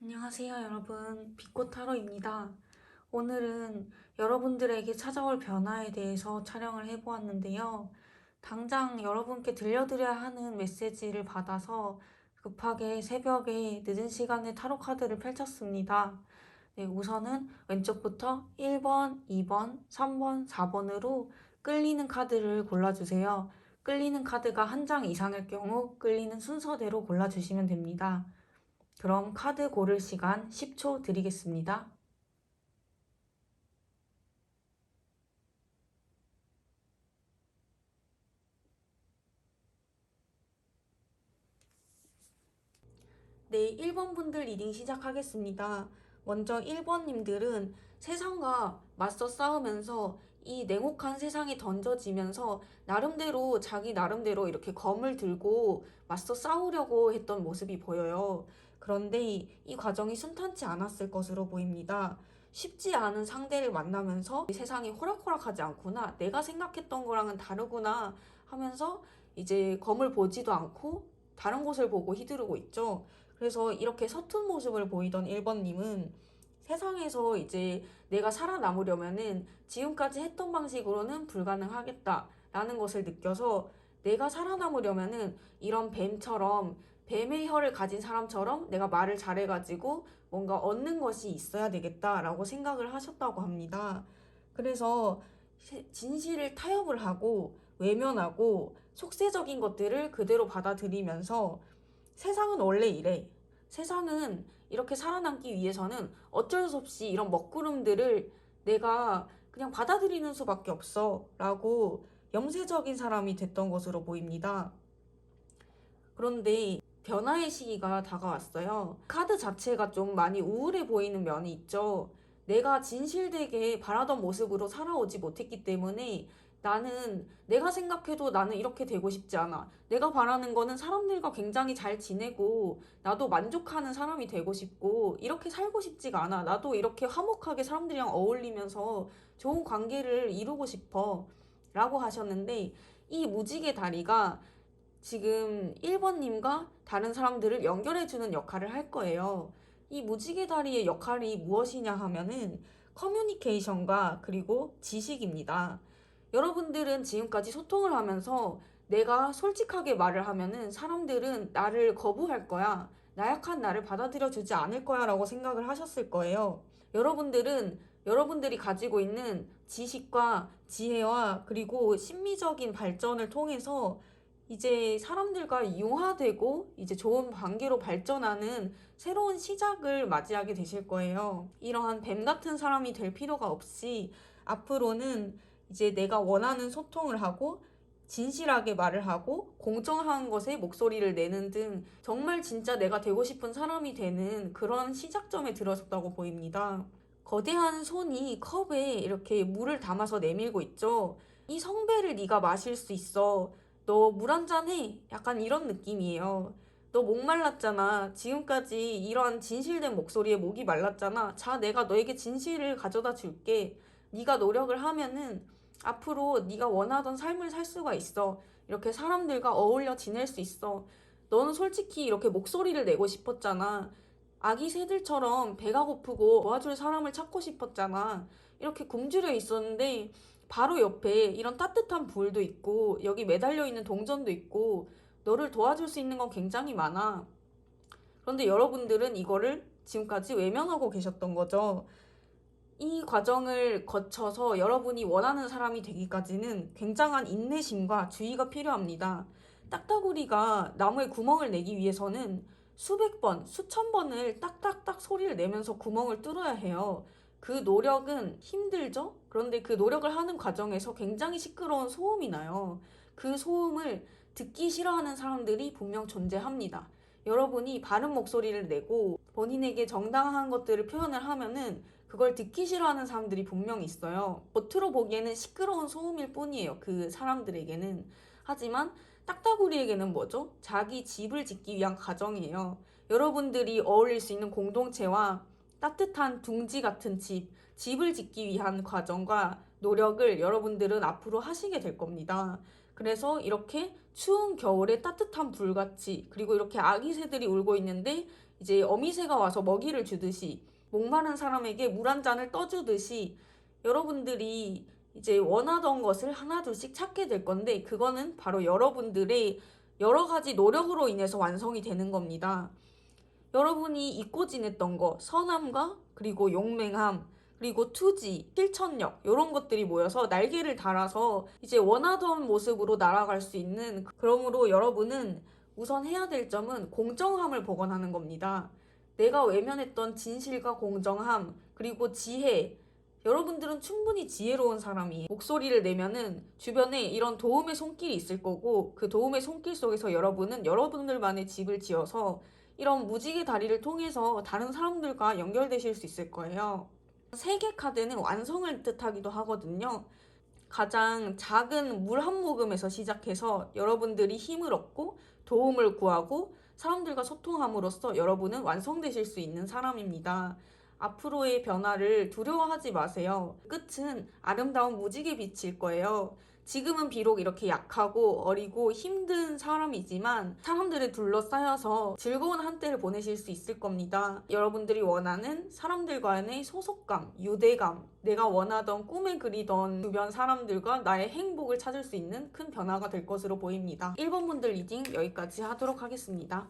안녕하세요, 여러분. 빛꽃 타로입니다. 오늘은 여러분들에게 찾아올 변화에 대해서 촬영을 해보았는데요. 당장 여러분께 들려드려야 하는 메시지를 받아서 급하게 새벽에 늦은 시간에 타로 카드를 펼쳤습니다. 네, 우선은 왼쪽부터 1번, 2번, 3번, 4번으로 끌리는 카드를 골라주세요. 끌리는 카드가 한 장 이상일 경우 끌리는 순서대로 골라주시면 됩니다. 그럼 카드 고를 시간 10초 드리겠습니다. 네, 1번 분들 리딩 시작하겠습니다. 먼저 1번님들은 세상과 맞서 싸우면서 이 냉혹한 세상에 던져지면서 나름대로 자기 나름대로 이렇게 검을 들고 맞서 싸우려고 했던 모습이 보여요. 그런데 이 과정이 순탄치 않았을 것으로 보입니다. 쉽지 않은 상대를 만나면서 세상이 호락호락하지 않구나, 내가 생각했던 거랑은 다르구나 하면서 이제 검을 보지도 않고 다른 곳을 보고 휘두르고 있죠. 그래서 이렇게 서툰 모습을 보이던 1번님은 세상에서 이제 내가 살아남으려면은 지금까지 했던 방식으로는 불가능하겠다라는 것을 느껴서 내가 살아남으려면은 이런 뱀처럼 뱀의 혀를 가진 사람처럼 내가 말을 잘해가지고 뭔가 얻는 것이 있어야 되겠다라고 생각을 하셨다고 합니다. 그래서 진실을 타협을 하고 외면하고 속세적인 것들을 그대로 받아들이면서 세상은 원래 이래. 세상은 이렇게 살아남기 위해서는 어쩔 수 없이 이런 먹구름들을 내가 그냥 받아들이는 수밖에 없어. 라고 염세적인 사람이 됐던 것으로 보입니다. 그런데 변화의 시기가 다가왔어요. 카드 자체가 좀 많이 우울해 보이는 면이 있죠. 내가 진실되게 바라던 모습으로 살아오지 못했기 때문에 나는 내가 생각해도 나는 이렇게 되고 싶지 않아. 내가 바라는 거는 사람들과 굉장히 잘 지내고 나도 만족하는 사람이 되고 싶고 이렇게 살고 싶지가 않아. 나도 이렇게 화목하게 사람들이랑 어울리면서 좋은 관계를 이루고 싶어. 라고 하셨는데 이 무지개 다리가 지금 1번님과 다른 사람들을 연결해주는 역할을 할 거예요. 이 무지개 다리의 역할이 무엇이냐 하면은 커뮤니케이션과 그리고 지식입니다. 여러분들은 지금까지 소통을 하면서 내가 솔직하게 말을 하면은 사람들은 나를 거부할 거야. 나약한 나를 받아들여 주지 않을 거야 라고 생각을 하셨을 거예요. 여러분들은 여러분들이 가지고 있는 지식과 지혜와 그리고 심미적인 발전을 통해서 이제 사람들과 융화되고 이제 좋은 관계로 발전하는 새로운 시작을 맞이하게 되실 거예요. 이러한 뱀 같은 사람이 될 필요가 없이 앞으로는 이제 내가 원하는 소통을 하고 진실하게 말을 하고 공정한 것에 목소리를 내는 등 정말 진짜 내가 되고 싶은 사람이 되는 그런 시작점에 들어섰다고 보입니다. 거대한 손이 컵에 이렇게 물을 담아서 내밀고 있죠. 이 성배를 네가 마실 수 있어. 너 물 한 잔 해. 약간 이런 느낌이에요. 너 목말랐잖아. 지금까지 이런 진실된 목소리에 목이 말랐잖아. 자, 내가 너에게 진실을 가져다 줄게. 네가 노력을 하면은 앞으로 네가 원하던 삶을 살 수가 있어. 이렇게 사람들과 어울려 지낼 수 있어. 너는 솔직히 이렇게 목소리를 내고 싶었잖아. 아기 새들처럼 배가 고프고 도와줄 사람을 찾고 싶었잖아. 이렇게 굶주려 있었는데 바로 옆에 이런 따뜻한 불도 있고 여기 매달려 있는 동전도 있고 너를 도와줄 수 있는 건 굉장히 많아. 그런데 여러분들은 이거를 지금까지 외면하고 계셨던 거죠. 이 과정을 거쳐서 여러분이 원하는 사람이 되기까지는 굉장한 인내심과 주의가 필요합니다. 딱따구리가 나무에 구멍을 내기 위해서는 수백 번, 수천 번을 딱딱딱 소리를 내면서 구멍을 뚫어야 해요. 그 노력은 힘들죠? 그런데 그 노력을 하는 과정에서 굉장히 시끄러운 소음이 나요. 그 소음을 듣기 싫어하는 사람들이 분명 존재합니다. 여러분이 바른 목소리를 내고 본인에게 정당한 것들을 표현을 하면은 그걸 듣기 싫어하는 사람들이 분명 있어요. 겉으로 보기에는 시끄러운 소음일 뿐이에요. 그 사람들에게는. 하지만 딱따구리에게는 뭐죠? 자기 집을 짓기 위한 과정이에요. 여러분들이 어울릴 수 있는 공동체와 따뜻한 둥지 같은 집을 짓기 위한 과정과 노력을 여러분들은 앞으로 하시게 될 겁니다. 그래서 이렇게 추운 겨울에 따뜻한 불같이, 그리고 이렇게 아기 새들이 울고 있는데 이제 어미새가 와서 먹이를 주듯이 목마른 사람에게 물 한 잔을 떠주듯이 여러분들이 이제 원하던 것을 하나둘씩 찾게 될 건데 그거는 바로 여러분들의 여러 가지 노력으로 인해서 완성이 되는 겁니다. 여러분이 잊고 지냈던 거, 선함과 그리고 용맹함, 그리고 투지, 실천력 이런 것들이 모여서 날개를 달아서 이제 원하던 모습으로 날아갈 수 있는, 그러므로 여러분은 우선 해야 될 점은 공정함을 복원하는 겁니다. 내가 외면했던 진실과 공정함, 그리고 지혜. 여러분들은 충분히 지혜로운 사람이에요. 목소리를 내면은 주변에 이런 도움의 손길이 있을 거고 그 도움의 손길 속에서 여러분은 여러분들만의 집을 지어서 이런 무지개 다리를 통해서 다른 사람들과 연결되실 수 있을 거예요. 세 개 카드는 완성을 뜻하기도 하거든요. 가장 작은 물 한 모금에서 시작해서 여러분들이 힘을 얻고 도움을 구하고 사람들과 소통함으로써 여러분은 완성되실 수 있는 사람입니다. 앞으로의 변화를 두려워하지 마세요. 끝은 아름다운 무지개 빛일 거예요. 지금은 비록 이렇게 약하고 어리고 힘든 사람이지만 사람들에 둘러싸여서 즐거운 한때를 보내실 수 있을 겁니다. 여러분들이 원하는 사람들과의 소속감, 유대감, 내가 원하던 꿈에 그리던 주변 사람들과 나의 행복을 찾을 수 있는 큰 변화가 될 것으로 보입니다. 1번 분들 리딩 여기까지 하도록 하겠습니다.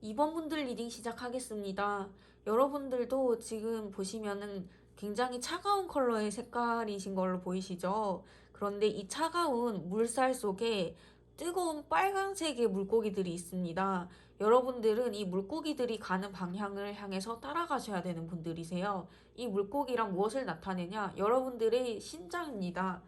2번 분들 리딩 시작하겠습니다. 여러분들도 지금 보시면은 굉장히 차가운 컬러의 색깔이신 걸로 보이시죠? 그런데 이 차가운 물살 속에 뜨거운 빨간색의 물고기들이 있습니다. 여러분들은 이 물고기들이 가는 방향을 향해서 따라가셔야 되는 분들이세요. 이 물고기란 무엇을 나타내냐? 여러분들의 심장입니다.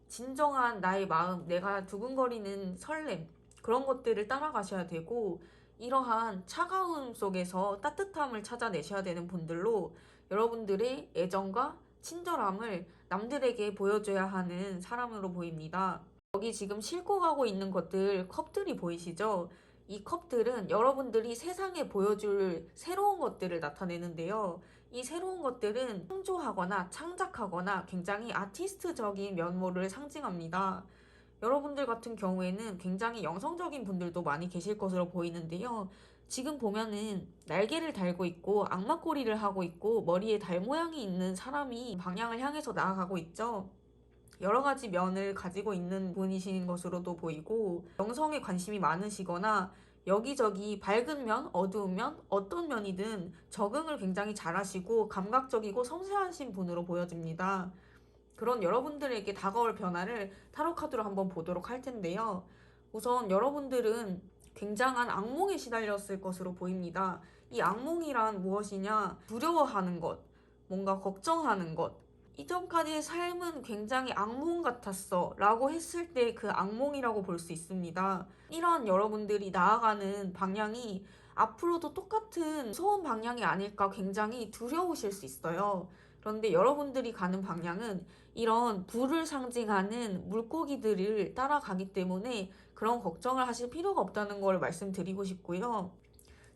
진정한 나의 마음, 내가 두근거리는 설렘, 그런 것들을 따라가셔야 되고, 이러한 차가움 속에서 따뜻함을 찾아내셔야 되는 분들로 여러분들의 애정과 친절함을 남들에게 보여줘야 하는 사람으로 보입니다. 여기 지금 싣고 가고 있는 것들, 컵들이 보이시죠? 이 컵들은 여러분들이 세상에 보여줄 새로운 것들을 나타내는데요. 이 새로운 것들은 창조하거나 창작하거나 굉장히 아티스트적인 면모를 상징합니다. 여러분들 같은 경우에는 굉장히 영성적인 분들도 많이 계실 것으로 보이는데요. 지금 보면은 날개를 달고 있고 악마꼬리를 하고 있고 머리에 달 모양이 있는 사람이 방향을 향해서 나아가고 있죠. 여러 가지 면을 가지고 있는 분이신 것으로도 보이고 영성에 관심이 많으시거나 여기저기 밝은 면, 어두운 면, 어떤 면이든 적응을 굉장히 잘하시고 감각적이고 섬세하신 분으로 보여집니다. 그런 여러분들에게 다가올 변화를 타로 카드로 한번 보도록 할 텐데요. 우선 여러분들은 굉장한 악몽에 시달렸을 것으로 보입니다. 이 악몽이란 무엇이냐? 두려워하는 것, 뭔가 걱정하는 것. 이전까지의 삶은 굉장히 악몽 같았어 라고 했을 때 그 악몽이라고 볼 수 있습니다. 이런 여러분들이 나아가는 방향이 앞으로도 똑같은 무서운 방향이 아닐까 굉장히 두려우실 수 있어요. 그런데 여러분들이 가는 방향은 이런 불을 상징하는 물고기들을 따라가기 때문에 그런 걱정을 하실 필요가 없다는 걸 말씀드리고 싶고요.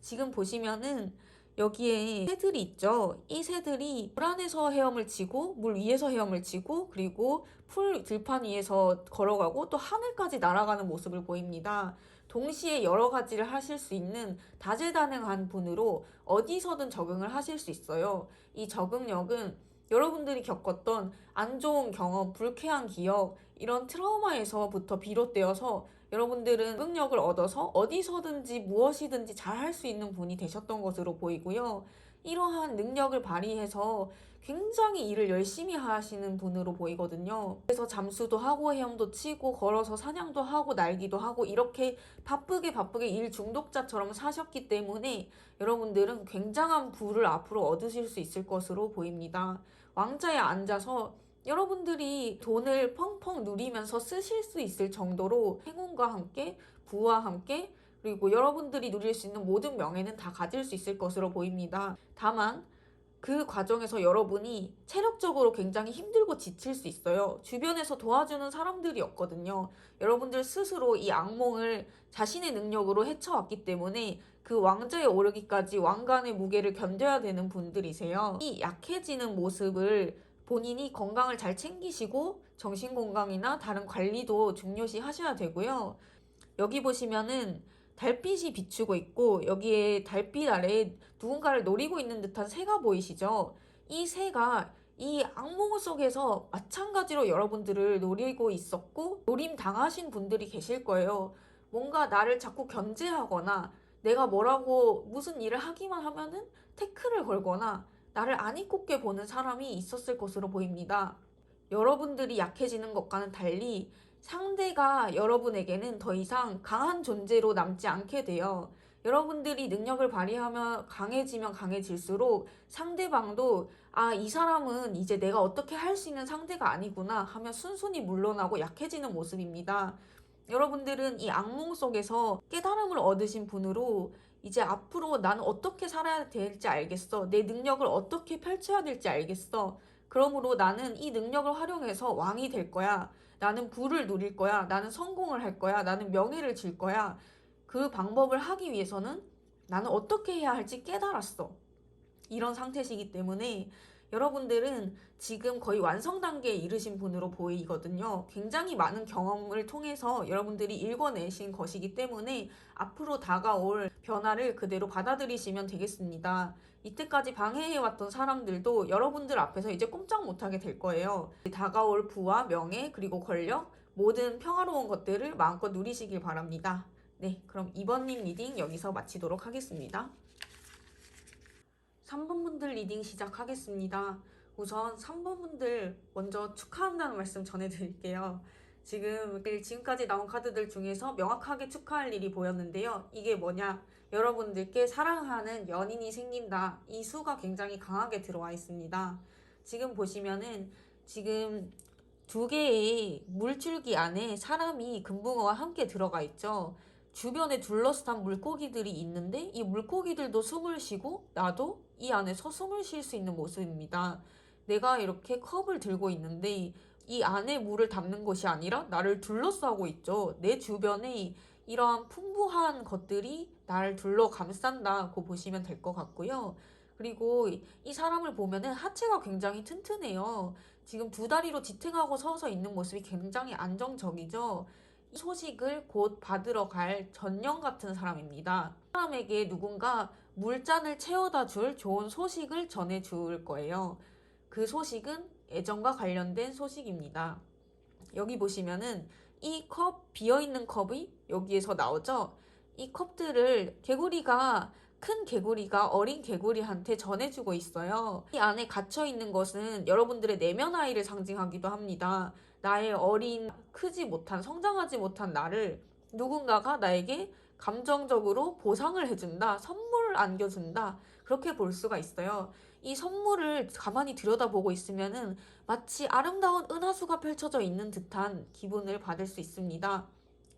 지금 보시면은 여기에 새들이 있죠. 이 새들이 물 안에서 헤엄을 치고 물 위에서 헤엄을 치고 그리고 풀 들판 위에서 걸어가고 또 하늘까지 날아가는 모습을 보입니다. 동시에 여러 가지를 하실 수 있는 다재다능한 분으로 어디서든 적응을 하실 수 있어요. 이 적응력은 여러분들이 겪었던 안 좋은 경험, 불쾌한 기억, 이런 트라우마에서부터 비롯되어서 여러분들은 적응력을 얻어서 어디서든지 무엇이든지 잘 할 수 있는 분이 되셨던 것으로 보이고요. 이러한 능력을 발휘해서 굉장히 일을 열심히 하시는 분으로 보이거든요. 그래서 잠수도 하고 헤엄도 치고 걸어서 사냥도 하고 날기도 하고 이렇게 바쁘게 일 중독자처럼 사셨기 때문에 여러분들은 굉장한 부를 앞으로 얻으실 수 있을 것으로 보입니다. 왕자에 앉아서 여러분들이 돈을 펑펑 누리면서 쓰실 수 있을 정도로 행운과 함께 부와 함께 그리고 여러분들이 누릴 수 있는 모든 명예는 다 가질 수 있을 것으로 보입니다. 다만 그 과정에서 여러분이 체력적으로 굉장히 힘들고 지칠 수 있어요. 주변에서 도와주는 사람들이 없거든요. 여러분들 스스로 이 악몽을 자신의 능력으로 헤쳐왔기 때문에 그 왕좌에 오르기까지 왕관의 무게를 견뎌야 되는 분들이세요. 이 약해지는 모습을 본인이 건강을 잘 챙기시고 정신 건강이나 다른 관리도 중요시 하셔야 되고요. 여기 보시면은 달빛이 비추고 있고 여기에 달빛 아래에 누군가를 노리고 있는 듯한 새가 보이시죠? 이 새가 이 악몽 속에서 마찬가지로 여러분들을 노리고 있었고 노림 당하신 분들이 계실 거예요. 뭔가 나를 자꾸 견제하거나 내가 뭐라고 무슨 일을 하기만 하면은 태클을 걸거나 나를 안 이롭게 보는 사람이 있었을 것으로 보입니다. 여러분들이 약해지는 것과는 달리 상대가 여러분에게는 더 이상 강한 존재로 남지 않게 돼요. 여러분들이 능력을 발휘하며 강해지면 강해질수록 상대방도 아, 이 사람은 이제 내가 어떻게 할 수 있는 상대가 아니구나 하며 순순히 물러나고 약해지는 모습입니다. 여러분들은 이 악몽 속에서 깨달음을 얻으신 분으로 이제 앞으로 나는 어떻게 살아야 될지 알겠어. 내 능력을 어떻게 펼쳐야 될지 알겠어. 그러므로 나는 이 능력을 활용해서 왕이 될 거야. 나는 부를 누릴 거야. 나는 성공을 할 거야. 나는 명예를 질 거야. 그 방법을 하기 위해서는 나는 어떻게 해야 할지 깨달았어. 이런 상태시기 때문에 여러분들은 지금 거의 완성 단계에 이르신 분으로 보이거든요. 굉장히 많은 경험을 통해서 여러분들이 읽어내신 것이기 때문에 앞으로 다가올 변화를 그대로 받아들이시면 되겠습니다. 이때까지 방해해왔던 사람들도 여러분들 앞에서 이제 꼼짝 못하게 될 거예요. 다가올 부와 명예 그리고 권력 모든 평화로운 것들을 마음껏 누리시길 바랍니다. 네, 그럼 이번님 리딩 여기서 마치도록 하겠습니다. 3번 분들 리딩 시작하겠습니다. 우선 3번 분들 먼저 축하한다는 말씀 전해드릴게요. 지금까지 나온 카드들 중에서 명확하게 축하할 일이 보였는데요. 이게 뭐냐? 여러분들께 사랑하는 연인이 생긴다. 이 수가 굉장히 강하게 들어와 있습니다. 지금 보시면은 지금 두 개의 물줄기 안에 사람이 금붕어와 함께 들어가 있죠. 주변에 둘러싼 물고기들이 있는데 이 물고기들도 숨을 쉬고 나도 이 안에서 숨을 쉴 수 있는 모습입니다. 내가 이렇게 컵을 들고 있는데 이 안에 물을 담는 것이 아니라 나를 둘러싸고 있죠. 내 주변에 이러한 풍부한 것들이 나를 둘러 감싼다고 보시면 될 것 같고요. 그리고 이 사람을 보면은 하체가 굉장히 튼튼해요. 지금 두 다리로 지탱하고 서서 있는 모습이 굉장히 안정적이죠. 이 소식을 곧 받으러 갈 전령 같은 사람입니다. 사람에게 누군가 물잔을 채워다 줄 좋은 소식을 전해줄 거예요. 그 소식은 애정과 관련된 소식입니다. 여기 보시면은 이 컵, 비어있는 컵이 여기에서 나오죠? 이 컵들을 큰 개구리가 어린 개구리한테 전해주고 있어요. 이 안에 갇혀있는 것은 여러분들의 내면 아이를 상징하기도 합니다. 나의 어린, 크지 못한, 성장하지 못한 나를 누군가가 나에게 감정적으로 보상을 해준다, 선물을 안겨준다, 그렇게 볼 수가 있어요. 이 선물을 가만히 들여다보고 있으면은 마치 아름다운 은하수가 펼쳐져 있는 듯한 기분을 받을 수 있습니다.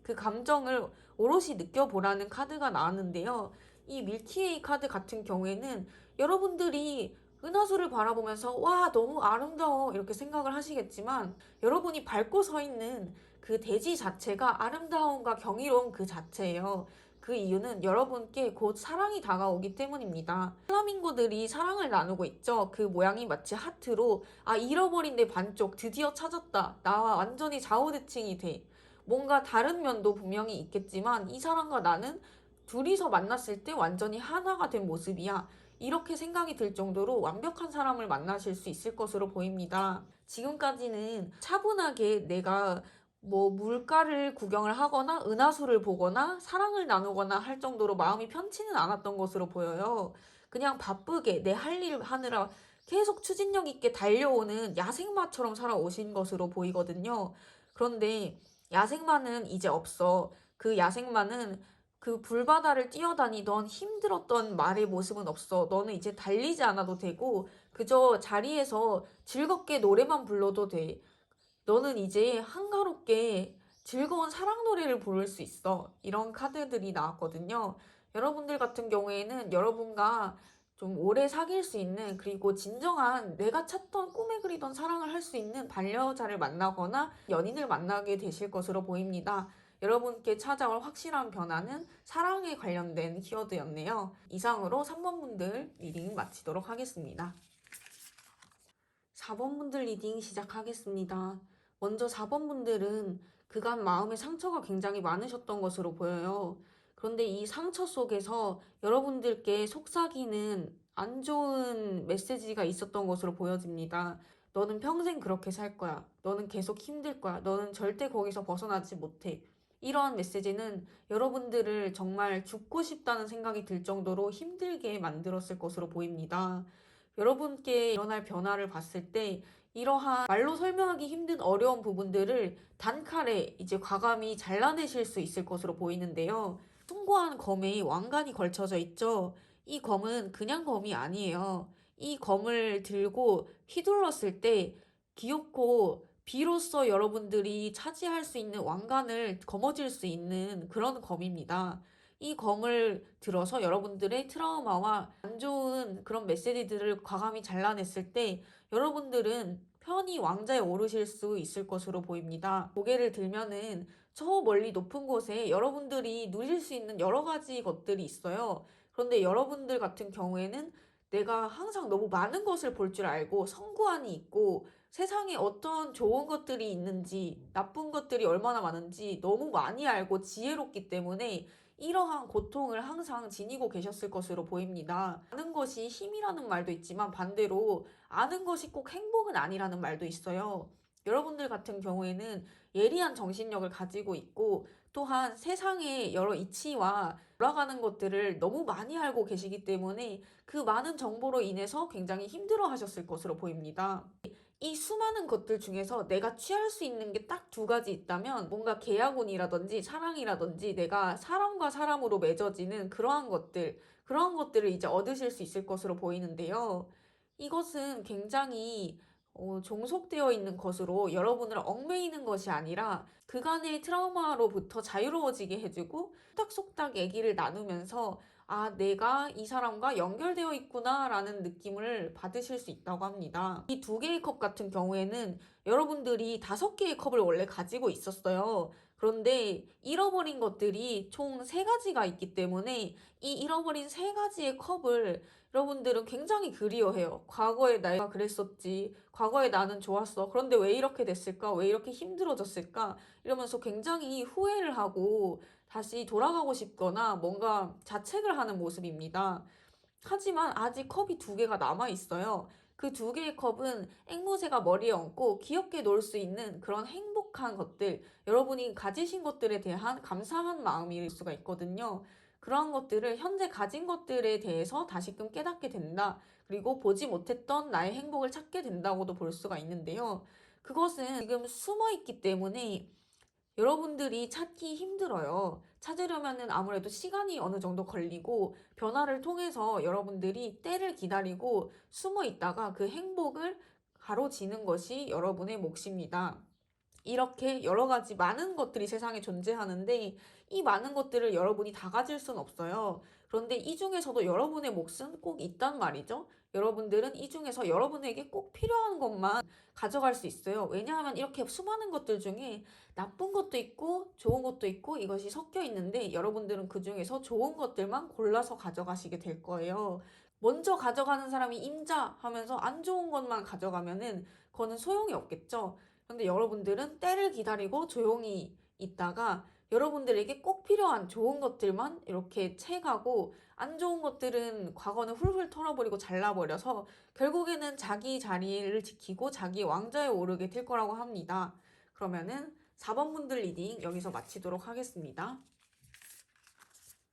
그 감정을 오롯이 느껴보라는 카드가 나왔는데요. 이 밀키웨이 카드 같은 경우에는 여러분들이 은하수를 바라보면서 와, 너무 아름다워 이렇게 생각을 하시겠지만 여러분이 밟고 서 있는 그 대지 자체가 아름다움과 경이로운 그 자체예요. 그 이유는 여러분께 곧 사랑이 다가오기 때문입니다. 플라밍고들이 사랑을 나누고 있죠. 그 모양이 마치 하트로 아, 잃어버린 내 반쪽 드디어 찾았다. 나와 완전히 좌우대칭이 돼. 뭔가 다른 면도 분명히 있겠지만 이 사람과 나는 둘이서 만났을 때 완전히 하나가 된 모습이야. 이렇게 생각이 들 정도로 완벽한 사람을 만나실 수 있을 것으로 보입니다. 지금까지는 차분하게 내가 뭐 물가를 구경을 하거나 은하수를 보거나 사랑을 나누거나 할 정도로 마음이 편치는 않았던 것으로 보여요. 그냥 바쁘게 내 할 일 하느라 계속 추진력 있게 달려오는 야생마처럼 살아오신 것으로 보이거든요. 그런데 야생마는 이제 없어. 그 야생마는 그 불바다를 뛰어다니던 힘들었던 말의 모습은 없어. 너는 이제 달리지 않아도 되고 그저 자리에서 즐겁게 노래만 불러도 돼. 너는 이제 한가롭게 즐거운 사랑 노래를 부를 수 있어. 이런 카드들이 나왔거든요. 여러분들 같은 경우에는 여러분과 좀 오래 사귈 수 있는 그리고 진정한 내가 찾던 꿈에 그리던 사랑을 할 수 있는 반려자를 만나거나 연인을 만나게 되실 것으로 보입니다. 여러분께 찾아올 확실한 변화는 사랑에 관련된 키워드였네요. 이상으로 3번 분들 리딩 마치도록 하겠습니다. 4번 분들 리딩 시작하겠습니다. 먼저 4번 분들은 그간 마음의 상처가 굉장히 많으셨던 것으로 보여요. 그런데 이 상처 속에서 여러분들께 속삭이는 안 좋은 메시지가 있었던 것으로 보여집니다. 너는 평생 그렇게 살 거야. 너는 계속 힘들 거야. 너는 절대 거기서 벗어나지 못해. 이러한 메시지는 여러분들을 정말 죽고 싶다는 생각이 들 정도로 힘들게 만들었을 것으로 보입니다. 여러분께 일어날 변화를 봤을 때 이러한 말로 설명하기 힘든 어려운 부분들을 단칼에 이제 과감히 잘라내실 수 있을 것으로 보이는데요. 숭고한 검에 왕관이 걸쳐져 있죠. 이 검은 그냥 검이 아니에요. 이 검을 들고 휘둘렀을 때 귀엽고 비로소 여러분들이 차지할 수 있는 왕관을 거머쥘 수 있는 그런 검입니다. 이 검을 들어서 여러분들의 트라우마와 안 좋은 그런 메시지들을 과감히 잘라냈을 때 여러분들은 편히 왕좌에 오르실 수 있을 것으로 보입니다. 고개를 들면은 저 멀리 높은 곳에 여러분들이 누릴 수 있는 여러 가지 것들이 있어요. 그런데 여러분들 같은 경우에는 내가 항상 너무 많은 것을 볼 줄 알고 성구안이 있고 세상에 어떤 좋은 것들이 있는지 나쁜 것들이 얼마나 많은지 너무 많이 알고 지혜롭기 때문에 이러한 고통을 항상 지니고 계셨을 것으로 보입니다. 아는 것이 힘이라는 말도 있지만 반대로 아는 것이 꼭 행복은 아니라는 말도 있어요. 여러분들 같은 경우에는 예리한 정신력을 가지고 있고 또한 세상의 여러 이치와 돌아가는 것들을 너무 많이 알고 계시기 때문에 그 많은 정보로 인해서 굉장히 힘들어 하셨을 것으로 보입니다. 이 수많은 것들 중에서 내가 취할 수 있는 게 딱 두 가지 있다면 뭔가 계약운이라든지 사랑이라든지 내가 사람과 사람으로 맺어지는 그러한 것들을 이제 얻으실 수 있을 것으로 보이는데요. 이것은 굉장히 종속되어 있는 것으로 여러분을 얽매이는 것이 아니라 그간의 트라우마로부터 자유로워지게 해주고 속닥속닥 얘기를 나누면서 아, 내가 이 사람과 연결되어 있구나라는 느낌을 받으실 수 있다고 합니다. 이 두 개의 컵 같은 경우에는 여러분들이 5개의 컵을 원래 가지고 있었어요. 그런데 잃어버린 것들이 총 3가지가 있기 때문에 이 잃어버린 3가지의 컵을 여러분들은 굉장히 그리워해요. 과거에 내가 그랬었지. 과거에 나는 좋았어. 그런데 왜 이렇게 됐을까? 왜 이렇게 힘들어졌을까? 이러면서 굉장히 후회를 하고 다시 돌아가고 싶거나 뭔가 자책을 하는 모습입니다. 하지만 아직 컵이 2개가 남아 있어요. 그 2개의 컵은 앵무새가 머리에 얹고 귀엽게 놀 수 있는 그런 행복한 것들, 여러분이 가지신 것들에 대한 감사한 마음일 수가 있거든요. 그러한 것들을 현재 가진 것들에 대해서 다시금 깨닫게 된다. 그리고 보지 못했던 나의 행복을 찾게 된다고도 볼 수가 있는데요. 그것은 지금 숨어 있기 때문에 여러분들이 찾기 힘들어요. 찾으려면은 아무래도 시간이 어느 정도 걸리고 변화를 통해서 여러분들이 때를 기다리고 숨어 있다가 그 행복을 가로지는 것이 여러분의 몫입니다. 이렇게 여러 가지 많은 것들이 세상에 존재하는데 이 많은 것들을 여러분이 다 가질 순 없어요. 그런데 이 중에서도 여러분의 몫은 꼭 있단 말이죠. 여러분들은 이 중에서 여러분에게 꼭 필요한 것만 가져갈 수 있어요. 왜냐하면 이렇게 수많은 것들 중에 나쁜 것도 있고 좋은 것도 있고 이것이 섞여 있는데 여러분들은 그 중에서 좋은 것들만 골라서 가져가시게 될 거예요. 먼저 가져가는 사람이 임자 하면서 안 좋은 것만 가져가면은 그거는 소용이 없겠죠. 그런데 여러분들은 때를 기다리고 조용히 있다가 여러분들에게 꼭 필요한 좋은 것들만 이렇게 채가고 안 좋은 것들은 과거는 훌훌 털어버리고 잘라버려서 결국에는 자기 자리를 지키고 자기 왕좌에 오르게 될 거라고 합니다. 그러면은 4번 분들 리딩 여기서 마치도록 하겠습니다.